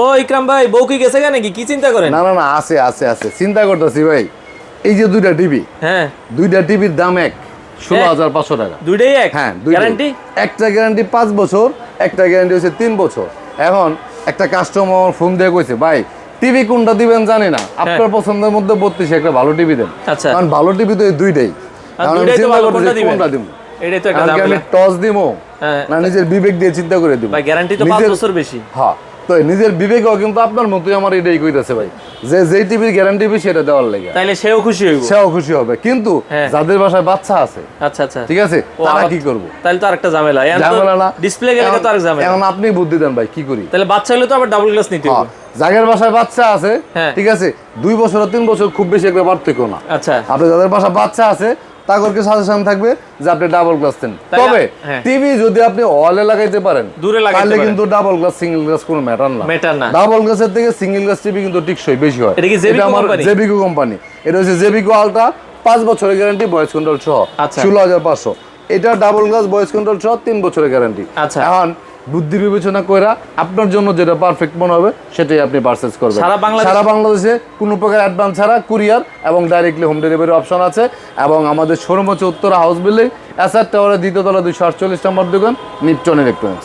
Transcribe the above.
ও ইকরাম ভাই, বউ কি গেছে নাকি? কি চিন্তা করেন? না না না, আছে আছে আছে, চিন্তা করতেছি ভাই। এই যে দুইটা টিভি, হ্যাঁ, দুইটা টিভির দাম এক, 16,500 টাকা। দুইটাই এক? হ্যাঁ, গ্যারান্টি? একটা গ্যারান্টি 5 বছর, একটা গ্যারান্টি হচ্ছে 3 বছর। এখন একটা কাস্টমার ফোন দিয়ে কইছে, ভাই টিভি কোনটা দিবেন জানি না, আপনার পছন্দের মধ্যে 32 একটা ভালো টিভি দেন। আচ্ছা, কারণ ভালো টিভি তো এই দুইটাই। এখন আমি চিন্তা করতেছি কোনটা দিব। এটাই তো একটা ঝামেলা। আমি টস দিমো না নিজের বিবেক দিয়ে চিন্তা করে দিব? ভাই গ্যারান্টি তো 5 বছর বেশি। হ্যাঁ, তো নিজের বিবেকও কিন্তু আপনার মতোই আমার এটাই কইতাছে ভাই, যে যেই টিভির গ্যারান্টি বেশি সেটা দেওয়ার লাগে। তাইলে সেও খুশি হইব? সেও খুশি হবে, কিন্তু যাদের বাসায় বাচ্চা আছে, আচ্ছা আচ্ছা, ঠিক আছে, তারা কি করব? তাইলে তো আরেকটা ঝামেলা। ঝামেলা না, ডিসপ্লে গেলে তো আরেক ঝামেলা। এখন আপনি বুদ্ধি দেন ভাই, কি করি? তাহলে বাচ্চা হলে তো আবার ডাবল গ্লাস নিতে হবে। যাদের বাসায় বাচ্চা আছে, ঠিক আছে, 2 বছর আর 3 বছর খুব বেশি একটা পার্থক্য না। আচ্ছা, আপনি যাদের বাসায় বাচ্চা আছে তাদেরকে সাজেশন থাকবে যে আপনি ডাবল গ্লাস দেন। তবে টিভি যদি আপনি ওয়ালে লাগাইতে পারেন, দূরে লাগাইতে তাহলে পারেন, কিন্তু ডাবল গ্লাস সিঙ্গেল গ্লাস কোনো ম্যাটার না। ডাবল গ্লাসের থেকে সিঙ্গেল গ্লাস টিভি কিন্তু টিকসই বেশি হয়। এটা আমার জেবিকো কোম্পানি, এটা হচ্ছে জেবিকো আলট্রা, 5 বছরের গ্যারান্টি, ভয়েস কন্ট্রোল সহ, 16,500। এটা ডাবল গ্লাস, ভয়েস কন্ট্রোল সহ, 3 বছরের গ্যারান্টি। আচ্ছা, এখন বুদ্ধি বিবেচনা কইরা আপনার জন্য যেটা পারফেক্ট মনে হবে সেটাই আপনি পারচেজ করবেন। সারা বাংলাদেশে কোনো প্রকার অ্যাডভান্স ছাড়া কুরিয়ার এবং ডাইরেক্টলি হোম ডেলিভারি অপশন আছে। এবং আমাদের শোরুম হচ্ছে উত্তরা হাউস বিল্ডিং, এসআর টাওয়ারের 2য় তলা, 248 নম্বর দোকান, নিপটন ইলেকট্রনিক্স।